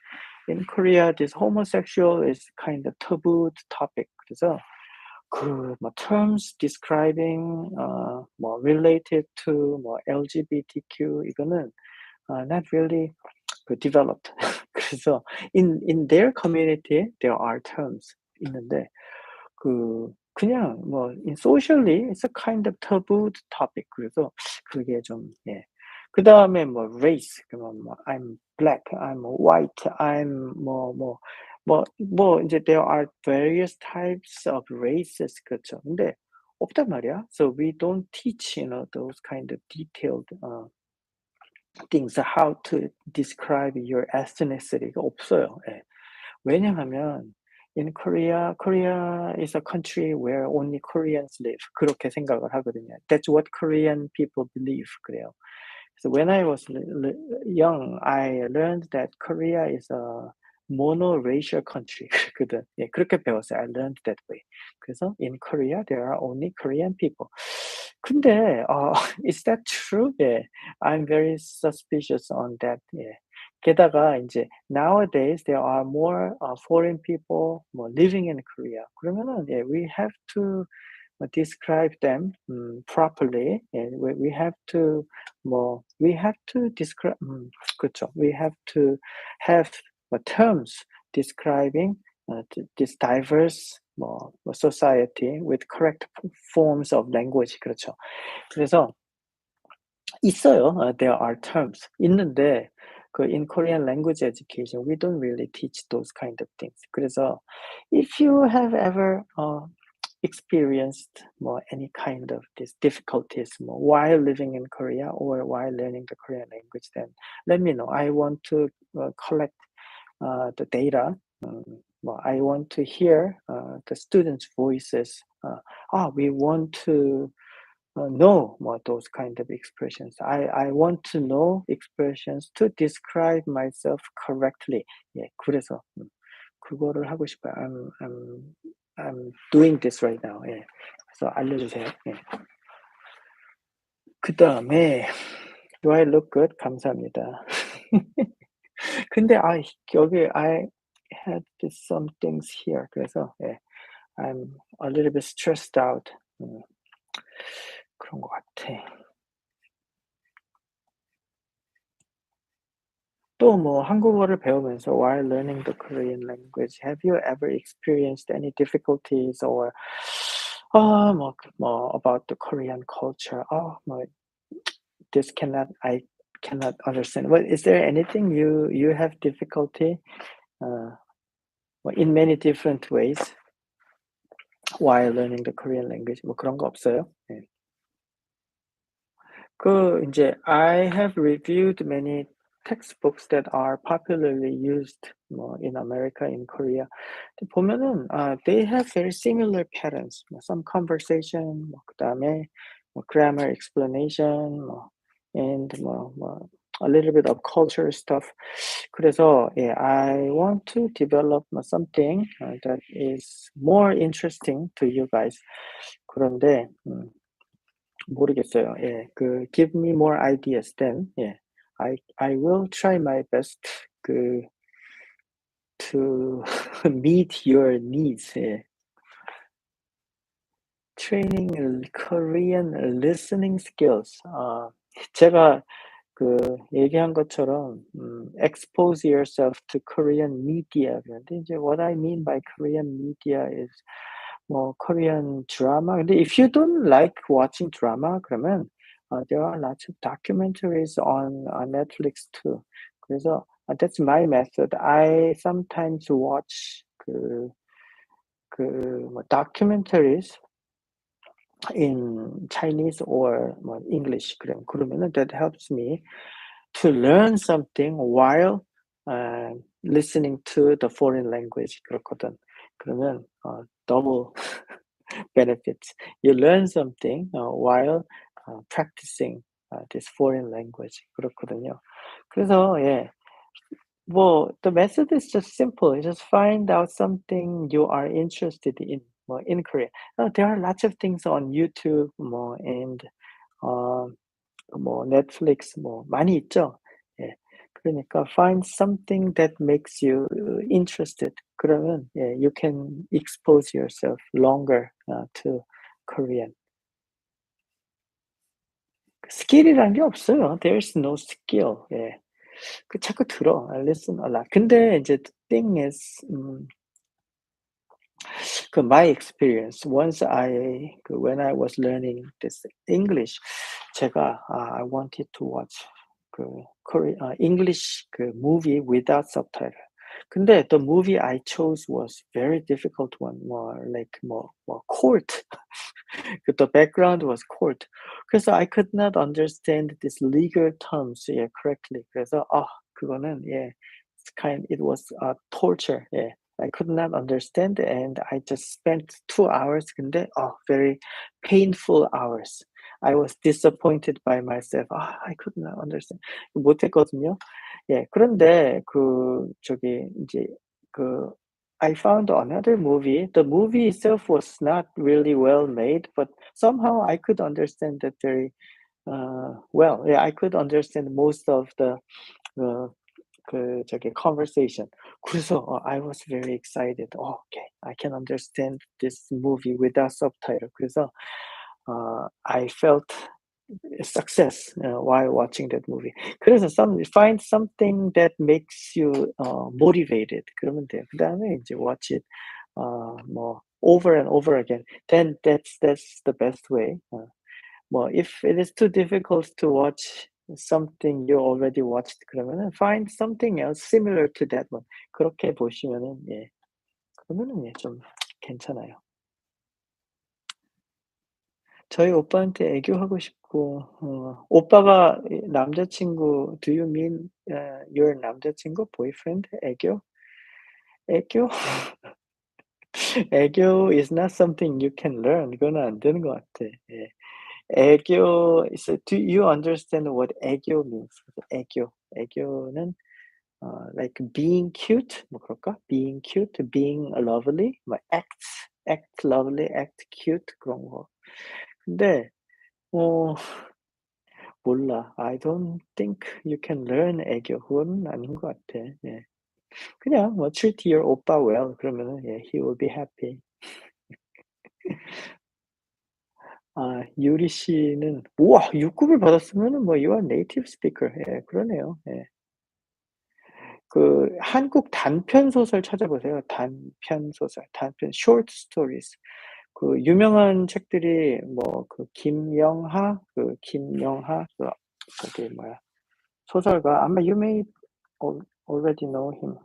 in Korea this homosexual is kind of taboo topic. 그래서 terms describing related to LGBTQ 이거는 not really developed. 그래서 in their community there are terms 있는데 그냥 in socially it's a kind of taboo topic. 그래서 그게 좀 예. 그다음에 race 그러면 I'm black, I'm white, I'm 이제 there are various types of races 그렇죠. 근데 없단 말이야. So we don't teach those kind of detailed things how to describe your ethnicity 없어요. 예. 왜냐하면 in Korea is a country where only Koreans live. 그렇게 생각을 하거든요. That's what Korean people believe. 그래요. So when I was young, I learned that Korea is a monoracial country. 그랬거든. 예, 그렇게 배웠어요. I learned that way. 그래서 in Korea there are only Korean people. 근데 is that true? 예, I'm very suspicious on that. 예. 게다가 이제 nowadays there are more foreign people living in Korea. 그러면은 예, we have to describe them properly. 예, we have to we have to describe 그렇죠. We have to have terms describing this diverse society with correct forms of language. 그렇죠. 그래서 있어요. There are terms. 있는데 in Korean language education we don't really teach those kind of things. 그래서 if you have ever experienced any kind of these difficulties while living in Korea or while learning the Korean language, then let me know. I want to collect the data. I want to hear the students' voices. We want to know those kind of expressions. I want to know expressions to describe myself correctly. 예, 그래서 그거를 하고 싶어요. I'm doing this right now. 예. 그래서 알려주세요. 예. 그다음에 Do I look good? 감사합니다. 근데 여기 I had some things here. 그래서 예, I'm a little bit stressed out. 그런 것 같아. 또 한국어를 배우면서 while learning the Korean language, have you ever experienced any difficulties or about the Korean culture? This I cannot understand. Well, is there anything you have difficulty uh, in many different ways while learning the Korean language? 뭐 그런 거 없어요? 네. 이제 I have reviewed many textbooks that are popularly used in America, in Korea. 보면은 they have very similar patterns. Some conversation, 그다음에 grammar explanation, and a little bit of culture stuff. 그래서 예, I want to develop something that is more interesting to you guys. 그런데 모르겠어요. 예. give me more ideas then 예. I will try my best to meet your needs. 예. training Korean listening skills. 제가 얘기한 것처럼 expose yourself to Korean media. 그런데 이제 what I mean by Korean media is Korean drama. 근데 if you don't like watching drama, 그러면 there are lots of documentaries on Netflix too. 그래서 that's my method. I sometimes watch documentaries in Chinese or English. 그러면은 that helps me to learn something while listening to the foreign language. 그렇거든. 그러면 double benefits. You learn something while practicing this foreign language. 그렇거든요. 그래서 예, the method is just simple. You just find out something you are interested in Korea. There are lots of things on YouTube and 어, 넷플릭스 많이 있죠. 예. 그러니까 find something that makes you interested. 그러면 예, you can expose yourself longer to Korean. 스킬이란 게 없어요. There's no skill. 예. 자꾸 들어. Listen a lot. 근데 이제 the thing is my experience once when I was learning this English 제가 I wanted to watch Korean English movie without subtitle. 근데 the movie I chose was very difficult one, more like more court. The background was court. 그래서 I could not understand these legal terms correctly. 그래서 그거는 it was torture. 예. I could not understand and I just spent 2 hours. 근데 very painful hours. I was disappointed by myself. I could not understand. 못했거든요. 예. 그런데 이제 I found another movie. The movie itself was not really well made, but somehow I could understand that very well. Yeah, I could understand most of the uh, conversation. 그래서 I was very excited. Okay, I can understand this movie without subtitle. 그래서 I felt success while watching that movie. 그래서 find something that makes you motivated. 그러면 돼요. 그다음에 이제 watch it over and over again. Then that's the best way. if it is too difficult to watch something you already watched, 그러면은 find something else similar to that one. 그렇게 보시면은 예. 그러면은 좀 괜찮아요. 저희 오빠한테 애교하고 싶고 오빠가 남자친구 do you mean your 남자친구 boyfriend 애교? 애교? 애교 is not something you can learn. 그거는 안 되는 것 같아. 예. 애교 so do you understand what 애교 means? 애교. 애교는 like being cute 뭐 그럴까? being cute, being lovely, 뭐 act lovely, act cute 그런 거. 근데 어 몰라. I don't think you can learn 애교. 그거는 아닌 것 같아. 예. 그냥 뭐 treat your 오빠 well 그러면은 예 he will be happy. 아 유리 씨는 우와 6 급을 받았으면은 뭐 you are native speaker. 예 그러네요. 예. 그 한국 단편 소설 찾아보세요. 단편 소설, 단편 short stories. 그 유명한 책들이 뭐 그 김영하 그 저기 뭐야 소설가 아마 you may already know him.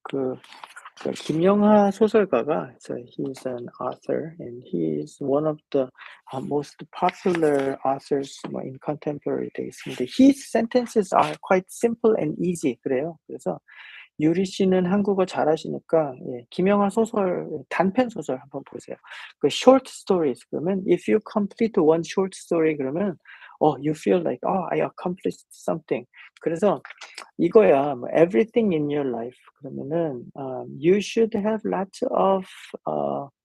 그 김영하 소설가가 so he's an author and he is one of the most popular authors 뭐 in contemporary days. 근데 his sentences are quite simple and easy 그래요. 그래서 유리 씨는 한국어 잘하시니까 예 김영하 소설 단편 소설 한번 보세요. 그 short stories 그러면 if you complete one short story 그러면 you feel like I accomplished something. 그래서 이거야. 뭐 everything in your life 그러면은 you should have lots of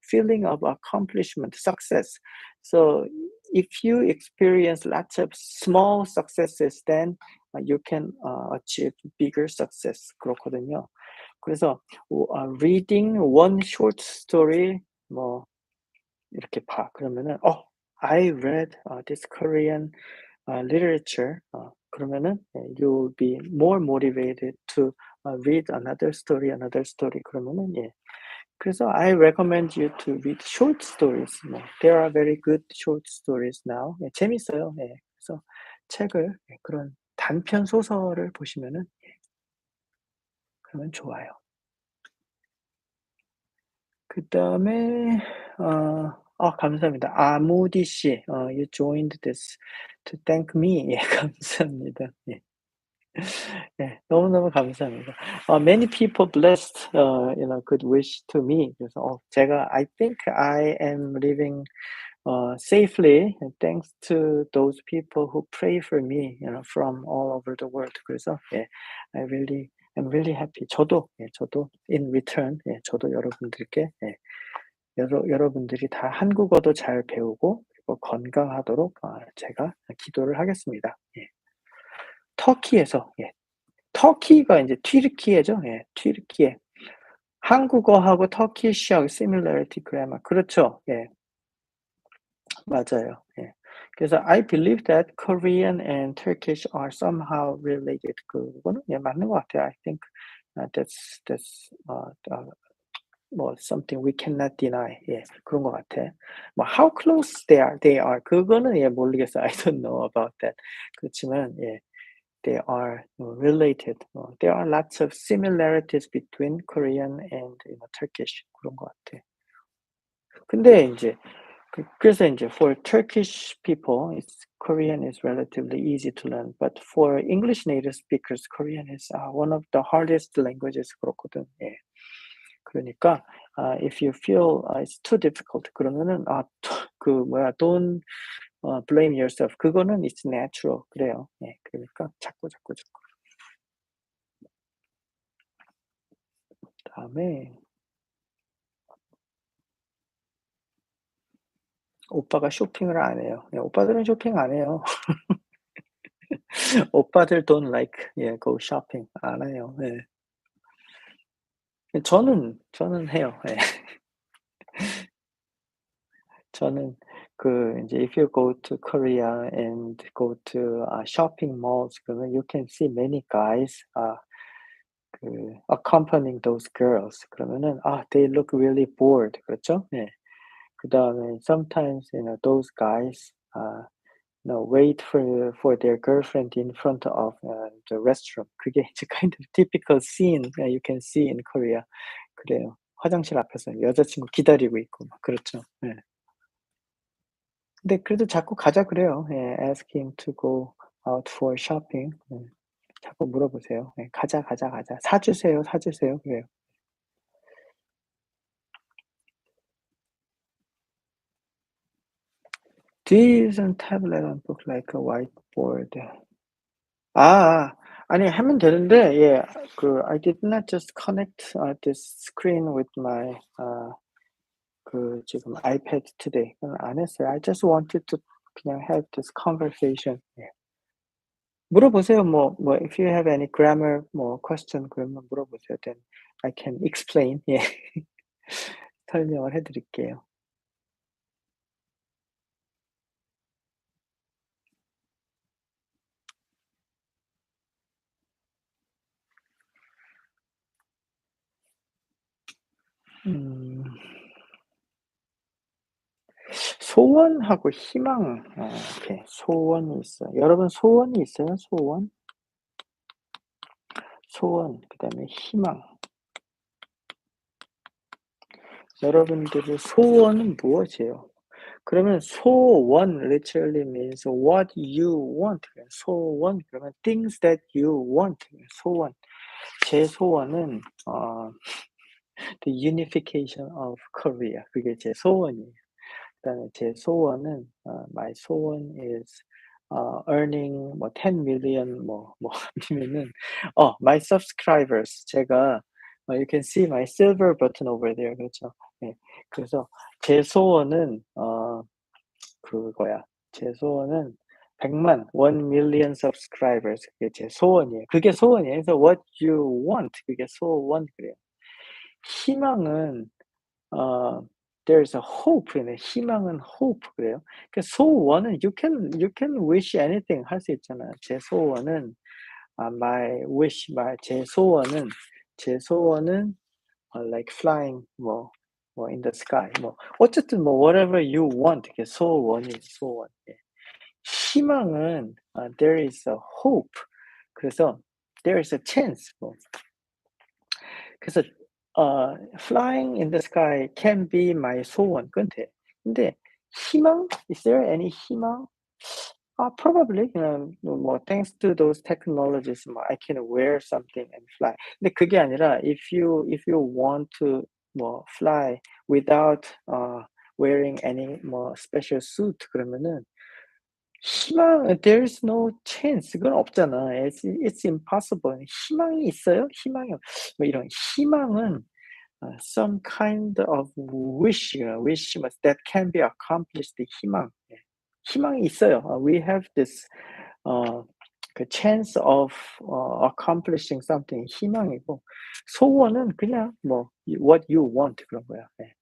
feeling of accomplishment, success. So if you experience lots of small successes, then you can achieve bigger success. 그렇거든요. 그래서 reading one short story 뭐 이렇게 봐. 그러면은 I read this Korean literature 그러면은 you'll be more motivated to read another story 그러면은 예. 그래서 I recommend you to read short stories. 뭐 there are very good short stories now. 예, 재밌어요. 예. 그래서 책을 그런 단편 소설을 보시면은 그러면 좋아요. 그다음에 감사합니다. 아무디 씨 you joined this to thank me. 예 감사합니다. 예. 네. 너무너무 감사합니다. Many people blessed good wish to me. 그래서 제가 I think I am living safely thanks to those people who pray for me, from all over the world. 그래서 예, I'm really happy. 저도 in return 저도 여러분들께 여러분들이 다 한국어도 잘 배우고 그리고 건강하도록 제가 기도를 하겠습니다. 예. 터키에서 터키가 인제 튀르키예죠. 예. 튀르키예. 한국어하고 터키시하고 similarity grammar 그렇죠. 예. 맞아요. 예. 그래서 I believe that Korean and Turkish are somehow related. 그거는 예 맞는 것 같아요. I think that's 뭐 something we cannot deny. 예. 그런 것 같아. 뭐 how close they are 그거는 예 모르겠어요. I don't know about that. 그렇지만 예. They are related. There are lots of similarities between Korean and Turkish 그런 것 같아. 근데 인제 그래서 인제 for Turkish people, Korean is relatively easy to learn, but for English native speakers, Korean is one of the hardest languages 그렇거든. 예. 그러니까 if you feel it's too difficult 그러면은 don't blame yourself. 그거는 it's natural. 그래요. 예. 그러니까 자꾸. 그다음에 오빠가 쇼핑을 안 해요. 예 오빠들은 쇼핑 안 해요. 오빠들 don't like go shopping 안 해요. 예. 저는 해요. 예. 저는 인제 if you go to Korea and go to shopping malls 그러면 you can see many guys accompanying those girls 그러면은 they look really bored 그렇죠? 예. 그다음에 sometimes those guys wait for their girlfriend in front of the restroom. 그게 이제 kind of typical scene you can see in Korea. 그래요. 화장실 앞에서 여자친구 기다리고 있고 막 그렇죠. 예. 근데 그래도 자꾸 가자 그래요. 예. Ask him to go out for shopping. 자꾸 물어보세요. 예. "가자, 가자, 가자. 사 주세요, 사 주세요." 그래요. Do you use a tablet or book like a whiteboard? 아니 하면 되는데 예 I did not just connect this screen with my 지금 아이패드 today. 그건 안 했어요. I just wanted to 그냥 have this conversation. 예. 물어보세요. if you have any grammar question 그러면 물어보세요. Then I can explain. 예. 설명을 해 드릴게요. 음. 소원하고 희망. 오케이. 소원이 있어요. 여러분 소원이 있어요? 소원? 소원 그다음에 희망. 여러분들의 소원은 무엇이에요? 그러면 소원 literally means what you want. 소원 그러면 things that you want. 소원. 제 소원은 the unification of Korea. 그게 제 소원이에요. 그다음에 제 소원은 my 소원 is earning 10 million 아니면은 my subscribers 제가 you can see my silver button over there. 그렇죠. 예. 그래서 제 소원은 그거야. 제 소원은 100만 1,000,000 subscribers 그게 제 소원이에요. 그게 소원이에요. 그래서 what you want 그게 소원 그래요. 희망은 어 there's a hope 네 희망은 hope 그래요. 그 소원은 you can wish anything 할 수 있잖아요. 제 소원은 my wish 제 소원은 like flying in the sky 어쨌든 whatever you want 그게 소원이에요, 소원. 예. 희망은 there is a hope 그래서 there is a chance 그래서 flying in the sky can be my 소원 그건 돼. 근데 희망? Is there any 희망? Probably thanks to those technologies I can wear something and fly. 근데 그게 아니라 if you want to fly without wearing any special suit 그러면은 희망 there's no chance 그건 없잖아. It's impossible. 희망이 있어요? 희망이 이런 희망은 some kind of wish that can be accomplished 희망. 예. 희망이 있어요. We have this 그 chance of accomplishing something 희망이고 소원은 그냥 what you want 그런 거야. 예.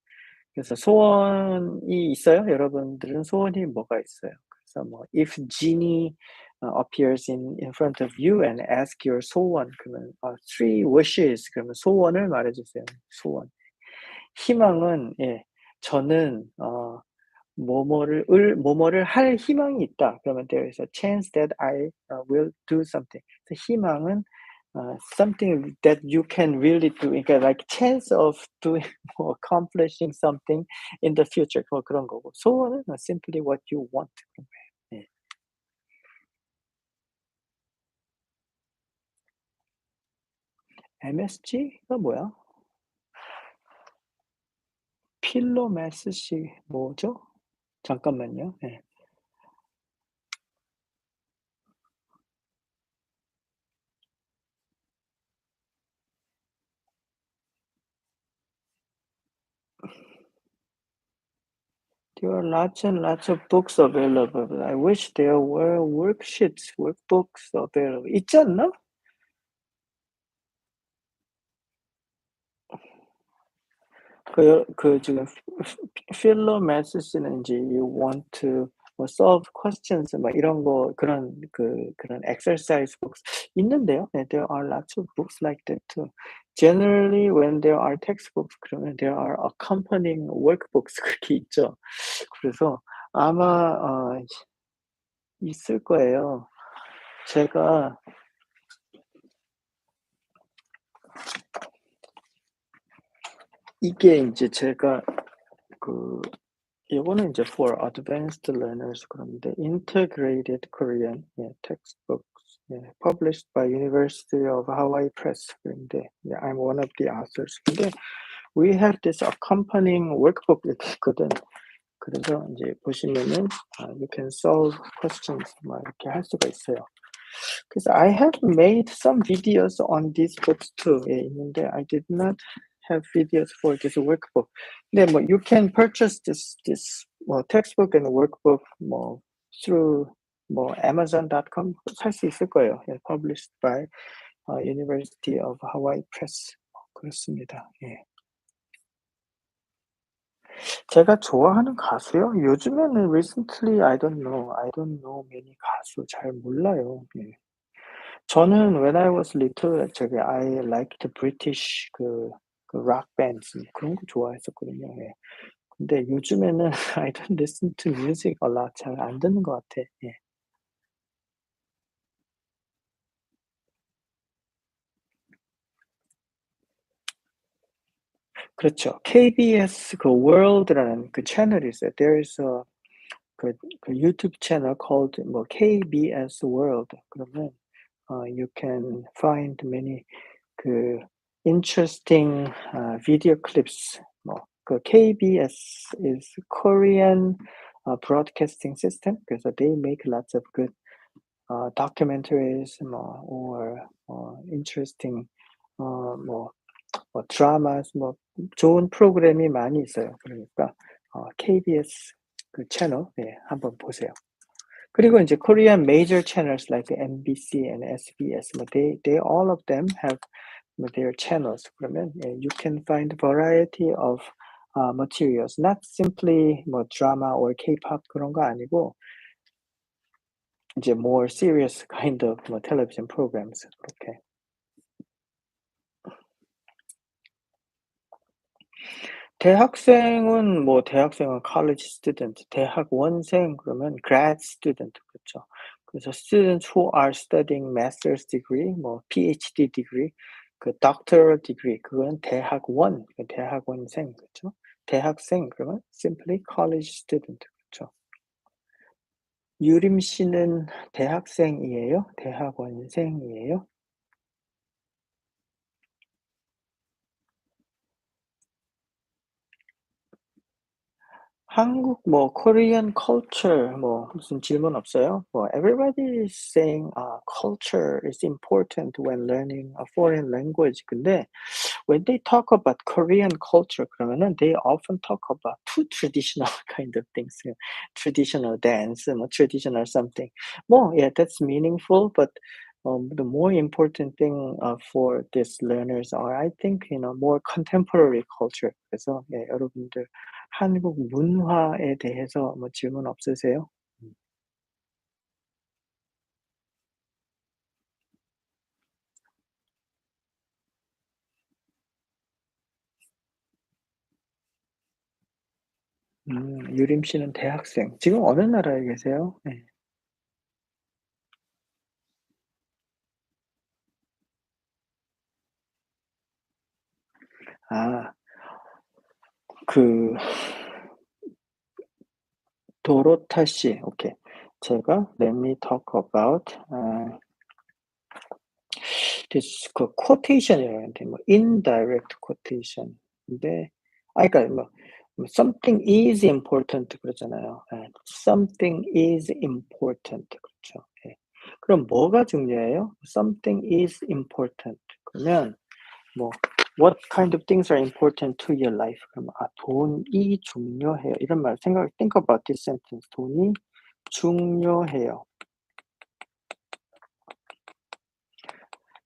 그래서 소원이 있어요? 여러분들은 소원이 뭐가 있어요? 그래서 if genie appears in front of you and ask your 소원 그러면 three wishes 그러면 소원을 말해 주세요. 소원. 희망은 저는 뭐뭐를 할 희망이 있다. 그러면 there is a chance that I will do something. 그래서 희망은 something that you can really do. 그러니까 like chance of doing accomplishing something in the future 그런 거고. 소원은 simply what you want 그런 거예요. 예. MSG가 뭐야? 필로매스시 뭐죠? 잠깐만요. 예. There are lots and lots of books available. But I wish there were worksheets, workbooks available. 있지 않나? 지금 필로매스스는 이제 you want to solve questions 이런 거 그런 exercise books 있는데요. 네, there are lots of books like that too. Generally, when there are textbooks, 그러면 there are accompanying workbooks 그렇게 있죠. 그래서 아마 있을 거예요. 제가 이게 인제 제가 그 요거는 인제 for advanced learners 그런데 integrated Korean textbooks published by University of Hawaii Press 그런데 I'm one of the authors. 근데 we have this accompanying workbook 이렇게 있거든. 그래서 인제 보시면은 you can solve questions 막 이렇게 할 수가 있어요. 그래서 I have made some videos on these books too. 예, 있는데 I did not have videos for this workbook. 근데 뭐 you can purchase this 뭐 textbook and workbook 뭐 through 뭐 Amazon.com 살 수 있을 거예요. 예, published by University of Hawaii Press. 그렇습니다. 예. 제가 좋아하는 가수요? 요즘에는 recently I don't know many 가수 잘 몰라요. 예. 저는 when I was little 저기 I liked British 그 락 bands 그런 거 좋아했었거든요. 예. 근데 요즘에는 I don't listen to music a lot. 잘 안 듣는 것 같아. 예. 그렇죠. KBS 그 월드라는 그 채널이 있어요. There is a 그 유튜브 채널 called 뭐 KBS World. 그러면 you can find many 그 interesting video clips 그 KBS is Korean broadcasting system. 그래서 they make lots of good documentaries or interesting 뭐 dramas 좋은 프로그램이 많이 있어요. 그러니까 KBS 그 채널 한번 보세요. 그리고 이제 Korean major channels like MBC and SBS they all of them have their channels. 그러면 you can find variety of materials, not simply 뭐 drama or K-pop 그런 거 아니고 이제 more serious kind of 뭐 television programs 그렇게. 대학생은 college student, 대학원생 그러면 grad student 그렇죠. 그래서 students who are studying master's degree, 뭐 PhD degree, 그 doctoral degree 그건 대학원, 대학원생 그렇죠. 대학생 그러면 simply college student 그렇죠. 유림 씨는 대학생이에요? 대학원생이에요? 한국 Korean culture 무슨 질문 없어요? everybody is saying culture is important when learning a foreign language. 근데 when they talk about Korean culture 그러면은 they often talk about too traditional kind of things. traditional dance, traditional something. Yeah, that's meaningful, but the more important thing for these learners are, I think, more contemporary culture. 그래서 여러분들 한국 문화에 대해서 질문 없으세요? 유림 씨는 대학생. 지금 어느 나라에 계세요? 네. 아, 그 도로타 씨. 오케이. 제가 let me talk about this 그 quotation이라는 게 indirect quotation인데 그러니까 something is important 그러잖아요. 예. something is important 그렇죠. 예. 그럼 뭐가 중요해요? Something is important. 그러면 뭐 what kind of things are important to your life? 그럼 돈이 중요해요. 이런 말 think about this sentence. 돈이 중요해요.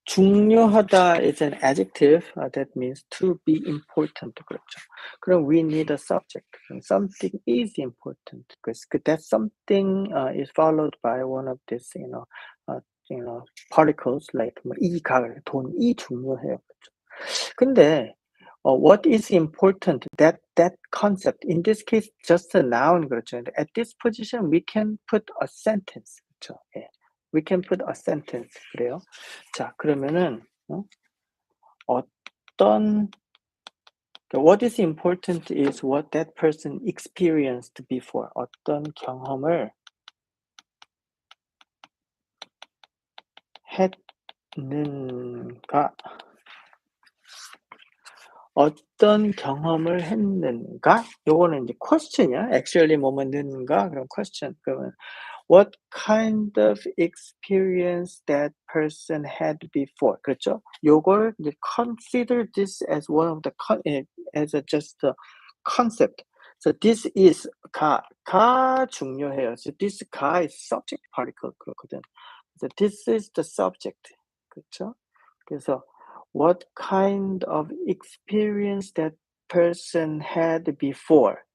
중요하다 is an adjective that means to be important 그렇죠. 그럼 we need a subject. Something is important because that something is followed by one of these uh, particles like 돈이 중요해요. 그렇죠. 근데 what is important that concept in this case just a noun 그렇죠. At this position we can put a sentence 그렇죠. 예. We can put a sentence 그래요. 자 그러면은 어떤 What is important is what that person experienced before. 어떤 경험을 했는가? 어떤 경험을 했는가? 요거는 이제 question이야. actually 뭐뭐 는가? 그럼 question. 그러면 what kind of experience that person had before. 그렇죠? 요걸 이제 consider this as one of the as a just a concept. So this is 가 중요해요. So this 가 is subject particle 그렇거든. So this is the subject. 그렇죠? 그래서 what kind of experience that person had before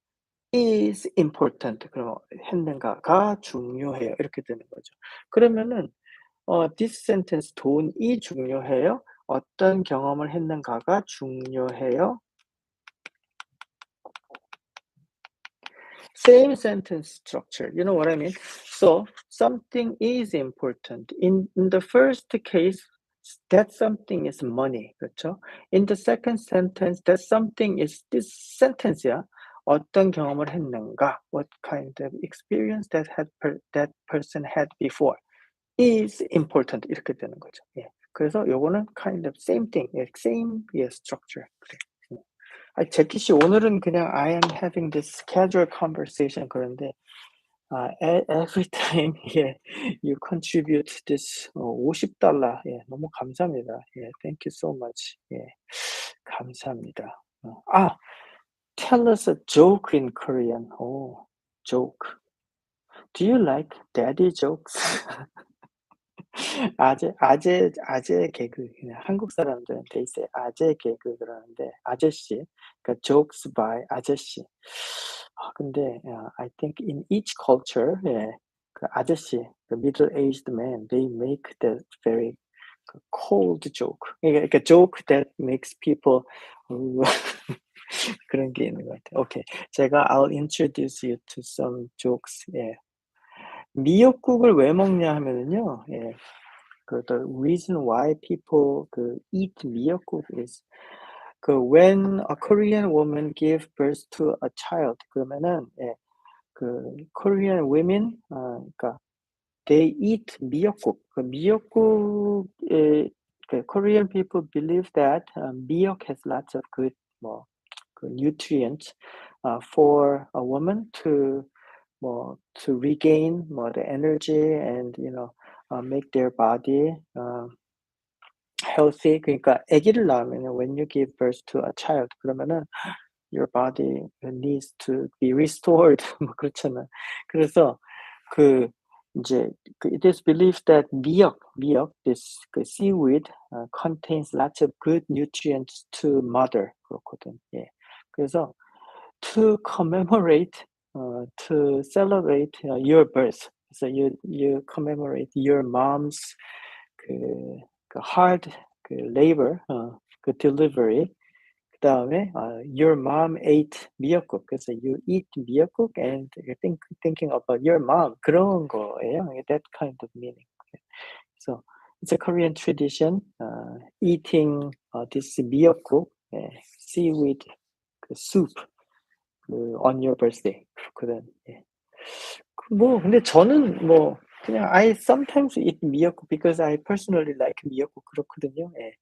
is important. 그럼 했는가가 중요해요. 이렇게 되는 거죠. 그러면은 this sentence 돈이 중요해요. 어떤 경험을 했는가가 중요해요. Same sentence structure. You know what I mean? So something is important. In the first case, that something is money. 그렇죠? In the second sentence, that something is this sentence야. 어떤 경험을 했는가? What kind of experience that person had before is important. 이렇게 되는 거죠. 예. 그래서 요거는 kind of same thing. 예, same structure. 그래. 제키 씨 오늘은 그냥 I am having this casual conversation 그런데 every time 예, you contribute this $50 예, 너무 감사합니다. 예, thank you so much. 예, 감사합니다. tell us a joke in Korean. joke. Do you like daddy jokes? 아재 개그 그냥 한국 사람들은 they say 아재 개그 그러는데 아저씨 그러니까 jokes by 아저씨. 근데 I think in each culture 예 그 아저씨 the middle aged man they make that very cold joke. 그러니까 joke that makes people 그런 게 있는 것 같아요. 오케이. 제가 I'll introduce you to some jokes. 예. 미역국을 왜 먹냐 하면은요. 예. the reason why people eat 미역국 is when a Korean woman give birth to a child 그러면은 예, Korean women 그러니까 they eat 미역국. 미역국에 Korean people believe that 미역 has lots of good 뭐 nutrients for a woman to regain the energy and make their body healthy. 그러니까 아기를 낳으면 when you give birth to a child 그러면은 your body needs to be restored 뭐 그렇잖아. 그래서 그 이제 it is believed that 미역 this seaweed contains lots of good nutrients to mother 그렇거든. 예. 그래서 to commemorate to celebrate your birth. So you commemorate your mom's 그 hard labor delivery. 그다음에 your mom ate 미역국. 그래서 you eat 미역국 and you thinking about your mom. 그런 거예요. That kind of meaning. So it's a Korean tradition eating this 미역국 seaweed soup on your birthday. 그렇거든. 예. 근데 저는 그냥 I sometimes eat 미역국 because I personally like 미역국 그렇거든요. 예.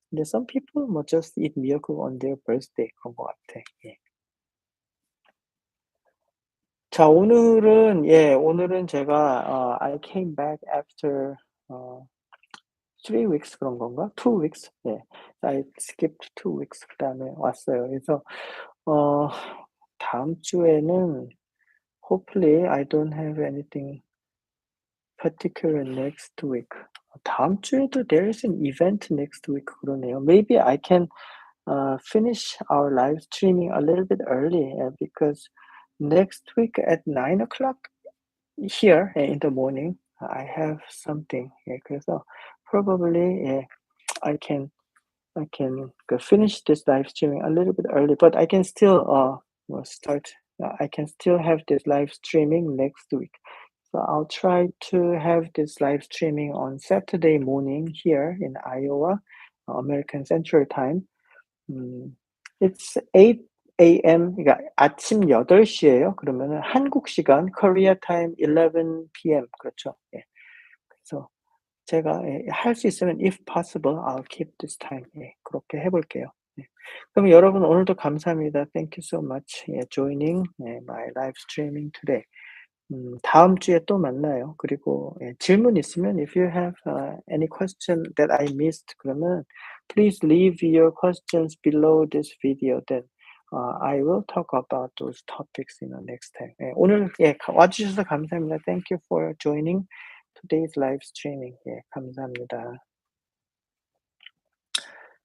근데 some people just eat 미역국 on their birthday 그런 것 같아. 예. 자 오늘은 제가 I came back after 3 weeks 그런 건가? 2 weeks. 예. I skipped 2 weeks 그다음에 왔어요. 그래서 어 다음 주에는 hopefully I don't have anything particular next week. 다음 주에도 there is an event next week 그러네요. Maybe I can finish our live streaming a little bit early because next week at 9 o'clock here in the morning I have something. 예, 그래서 probably I can finish this live streaming a little bit early, but I can still start. I can still have this live streaming next week. So I'll try to have this live streaming on Saturday morning here in Iowa, American Central Time. It's 8 AM, 그러니까 아침 8시 예요. 그러면은 한국 시간 Korea time 11 PM, 그렇죠. 예. 그래서 제가 예 할 수 있으면 if possible I'll keep this time. 예. 그렇게 해 볼게요. 네. 그럼 여러분 오늘도 감사합니다. Thank you so much. 예 joining 예 my live streaming today. 다음 주에 또 만나요. 그리고 예 질문 있으면 if you have any question that I missed, 그러면 please leave your questions below this video. Then I will talk about those topics in the next time. 예 오늘 예 와 주셔서 감사합니다. Thank you for joining today's live streaming. 예 감사합니다.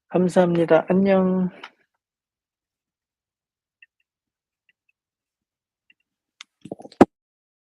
감사합니다. 안녕.